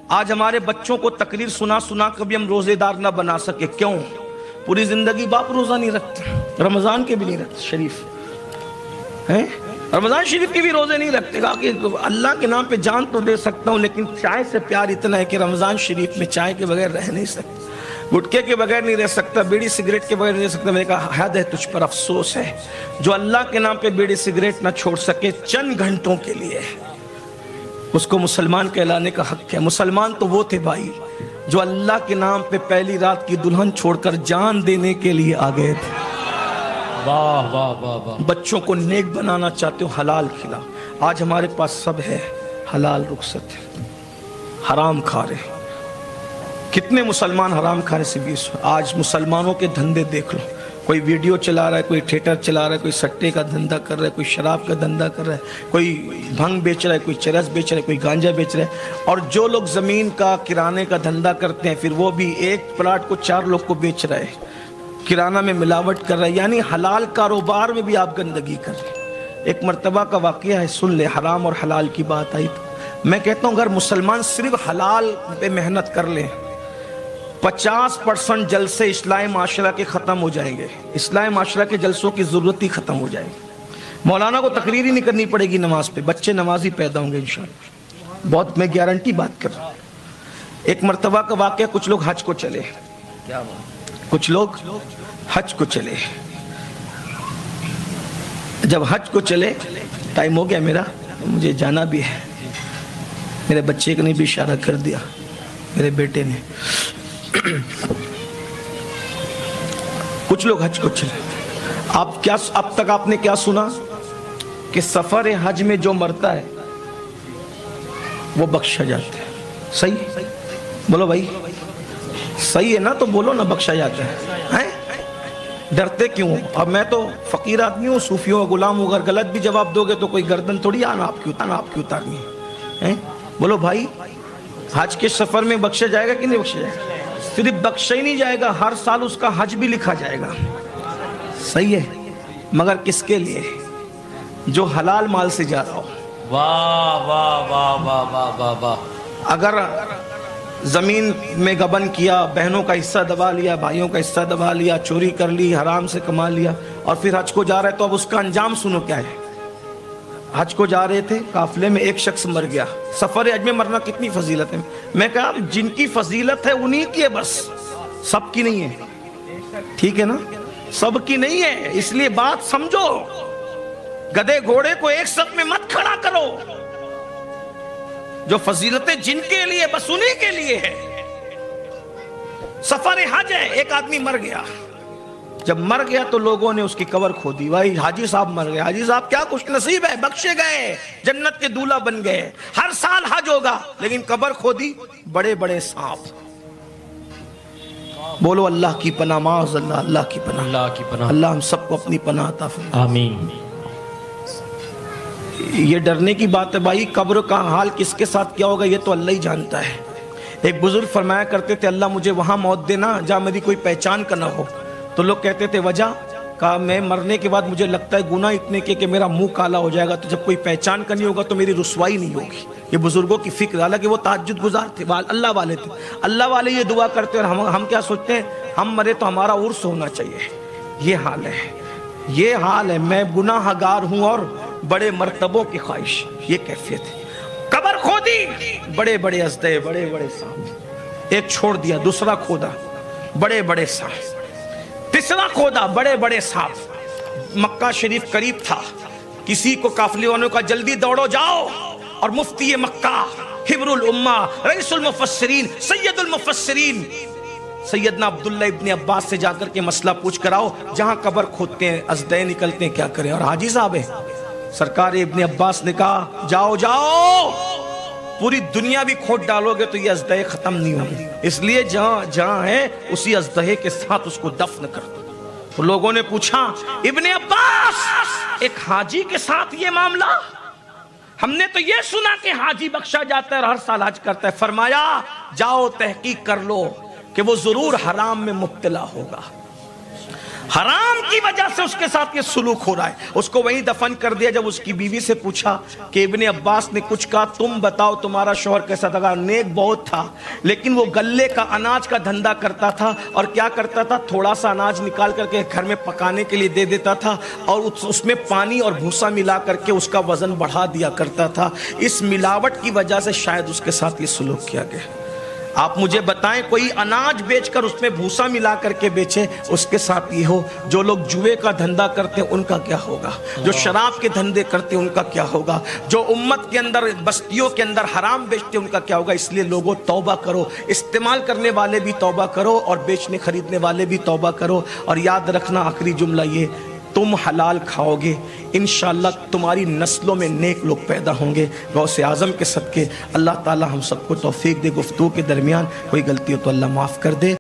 آج ہمارے بچوں کو تقریر سنا سنا کبھی ہم روزے دار نہ بنا سکے. کیوں؟ پوری زندگی باپ روزہ نہیں رکھتے، رمضان کے بھی نہیں رکھتے شریف ہیں، رمضان شریف کے بھی روزے نہیں رکھتے. کہا کہ اللہ کے نام پہ جان تو دے سکتا ہوں لیکن چائے سے پیار اتنا ہے کہ رمضان شریف میں چائے کے بغیر رہ نہیں سکتا، گٹکے کے بغیر نہیں رہ سکتا، بیڑی سگریٹ کے بغیر نہیں رہ سکتا. میں نے کہا حد ہے تجھ پر، افسوس ہے جو اللہ کے نام پہ بیڑی سگریٹ نہ چھوڑ سکے چند گھنٹوں کے لیے، اس کو مسلمان کہلانے کا حق ہے. مسلمان تو وہ تھے بھائی جو اللہ کے نام پہ پہلی رات کی دلہن چھوڑ کر جان دینے کے لیے آ گئے تھے. واہ واہ واہ واہ. بچوں کو نیک بنانا چاہتے ہو حلال کھلا. آج ہمارے پاس سب ہے، حلال رخصت ہے، حرام کھا رہے. کتنے مسلمان حرام کھانے سے بیس. آج مسلمانوں کے دھندے دیکھ لو، کوئی ویڈیو چلا رہا ہے، کوئی تھیٹر چلا رہا ہے، کوئی سٹے کا دھندا کر رہا ہے، کوئی شراب کا دھندا کر رہا ہے، کوئی بھنگ بیچ رہا ہے، کوئی چرس بیچ رہا ہے، کوئی گانجا بیچ رہا ہے. اور جو لوگ زمین کا کرانے کا دھندا کرتے ہیں پھر وہ بھی ایک پلاٹ کو 4 لوگ کو بیچ رہا ہے، کرانہ میں ملاوٹ کر رہا ہے. یعنی حلال کاروبار میں بھی آپ گندگی کر رہے ہیں. ایک مرتبہ کا واقعہ ہے، سن لے. حرام اور حلال کی بات آئی تو میں کہتا ہوں اگر مسلمان صرف حلال پہ محنت کر لیں 50% جلسے اصلاح معاشرہ کے ختم ہو جائیں گے. اصلاح معاشرہ کے جلسوں کی ضرورت ہی ختم ہو جائے گی. مولانا کو تقریر ہی نہیں کرنی پڑے گی نماز پہ، بچے نمازی پیدا ہوں گے انشاءاللہ. بہت میں گارنٹی بات کر رہا ہوں. ایک مرتبہ کا واقعہ، کچھ لوگ حج کو چلے، کچھ لوگ حج کو چلے. جب حج کو چلے، ٹائم ہو گیا میرا، مجھے جانا بھی ہے. میرے بچے نے بھی اشارہ کر دیا، میرے بیٹے نے. کچھ لوگ حج کو چلے. اب تک آپ نے کیا سنا کہ سفر حج میں جو مرتا ہے وہ بخشا جاتا ہے. صحیح بولو بھائی، صحیح ہے نا؟ تو بولو نا، بخشا جاتا ہے. ڈرتے کیوں؟ اب میں تو فقیر آدمی ہوں، صوفیوں کا غلام ہوں. اگر غلط بھی جواب دو گے تو کوئی گردن تھوڑی آپ کی اتارنی ہے. بولو بھائی، حج کے سفر میں بخشا جائے گا کہ نہیں بخشا جائے گا؟ صرف بخشا ہی نہیں جائے گا، ہر سال اس کا حج بھی لکھا جائے گا. صحیح ہے، مگر کس کے لیے؟ جو حلال مال سے جا رہا ہو. واہ واہ واہ واہ واہ واہ واہ. اگر زمین میں گبن کیا، بہنوں کا حصہ دبا لیا، بھائیوں کا حصہ دبا لیا، چوری کر لی، حرام سے کما لیا، اور پھر حج کو جا رہا ہے تو اب اس کا انجام سنو کیا ہے. حج کو جا رہے تھے، قافلے میں ایک شخص مر گیا. سفر حج میں مرنا کتنی فضیلت ہے. میں کہا جن کی فضیلت ہے انہی کی ہے، بس سب کی نہیں ہے. ٹھیک ہے نا؟ سب کی نہیں ہے. اس لیے بات سمجھو، گدھے گھوڑے کو ایک صف میں مت کھڑا کرو. جو فضیلتیں جن کے لیے بس انہی کے لیے ہے. سفر حج ہے، ایک آدمی مر گیا. جب مر گیا تو لوگوں نے اس کی قبر کھودی. بھائی حاجی صاحب مر گئے. حاجی صاحب کیا خوش نصیب ہے، بخشے گئے، جنت کے دولہا بن گئے، ہر سال حج ہوگا. لیکن قبر کھودی، بڑے بڑے سانپ. بولو اللہ کی پناہ، معاذ اللہ، اللہ کی پناہ، اللہ کی پناہ. اللہ ہم سب کو اپنی پناہ عطا فرمائے. آمین. یہ ڈرنے کی بات ہے بھائی. قبر کا حال کس کے ساتھ کیا ہوگا یہ تو اللہ ہی جانتا ہے. ایک بزرگ فرمایا کرتے تھے اللہ مجھے وہاں موت دینا جہاں میری کوئی پہچان کا نہ ہو. تو لوگ کہتے تھے وجہ؟ کہا میں مرنے کے بعد مجھے لگتا ہے گناہ اتنے کہ میرا منہ کالا ہو جائے گا، تو جب کوئی پہچان کا نہیں ہوگا تو میری رسوائی نہیں ہوگی. یہ بزرگوں کی فکر. حالانکہ وہ تہجد گزار تھے، اللہ والے تھے. اللہ والے یہ دعا کرتے اور ہم کیا سوچتے ہیں؟ ہم مرے تو ہمارا عرس ہونا چاہیے. یہ حال ہے، یہ حال ہے. میں گناہ گار ہوں اور بڑے مرتبوں کی خواہش. یہ کیفیت ہے. قبر کھودی، بڑے بڑے ازدے، بڑے بڑے سانپ. ایک چھوڑ دیا، دوسرا کھودا، بڑے بڑے سانپ. تیسرا کھودا، بڑے بڑے سانپ. مکہ شریف قریب تھا. کسی کو قافلے والوں کا جلدی دوڑو جاؤ اور مفتی مکہ، حبر الامہ، رئیس المفسرین، سید المفسرین سیدنا عبداللہ ابن عباس سے جا کر کے مسئلہ پوچھ کر آؤ. جہاں قبر کھودتے ہیں ازدے نکلتے ہیں، کیا کریں؟ اور حاجی صاحب ہے. سرکار ابن عباس نے کہا جاؤ جاؤ، پوری دنیا بھی کھود ڈالو گے تو یہ ازدے ختم نہیں ہوگی. اس لیے جہاں ہے اسی ازدے کے ساتھ اس کو دفن کر دو. تو لوگوں نے پوچھا ابن عباس، ایک حاجی کے ساتھ یہ معاملہ؟ ہم نے تو یہ سنا کہ حاجی بخشا جاتا ہے اور ہر سال حج کرتا ہے. فرمایا جاؤ تحقیق کر لو کہ وہ ضرور حرام میں مبتلا ہوگا. حرام کی وجہ سے اس کے ساتھ یہ سلوک ہو رہا ہے. اس کو وہیں دفن کر دیا. جب اس کی بیوی سے پوچھا کہ ابن عباس نے کچھ کہا, تم بتاؤ تمہارا شوہر کیسا تھا؟ نیک بہت تھا, لیکن وہ گلے کا اناج کا دھندا کرتا تھا. اور کیا کرتا تھا؟ تھوڑا سا اناج نکال کر کے گھر میں پکانے کے لیے دے دیتا تھا, اور اس میں پانی اور بھوسا ملا کر کے اس کا وزن بڑھا دیا کرتا تھا. اس ملاوٹ کی وجہ سے شاید اس کے ساتھ یہ سلوک کیا گیا. آپ مجھے بتائیں, کوئی اناج بیچ کر اس میں بھوسا ملا کر کے بیچے, اس کے ساتھ یہ ہو. جو لوگ جوئے کا دھندا کرتے ہیں ان کا کیا ہوگا؟ جو شراب کے دھندے کرتے ہیں ان کا کیا ہوگا؟ جو امت کے اندر, بستیوں کے اندر حرام بیچتے ہیں ان کا کیا ہوگا؟ اس لیے لوگوں توبہ کرو. استعمال کرنے والے بھی توبہ کرو اور بیچنے خریدنے والے بھی توبہ کرو. اور یاد رکھنا آخری جملہ یہ, تم حلال کھاؤ گے انشاءاللہ تمہاری نسلوں میں نیک لوگ پیدا ہوں گے. غوث اعظم کے صدقے اللہ تعالی ہم سب کو توفیق دے. گفتگو کے درمیان کوئی غلطی ہو تو اللہ معاف کر دے.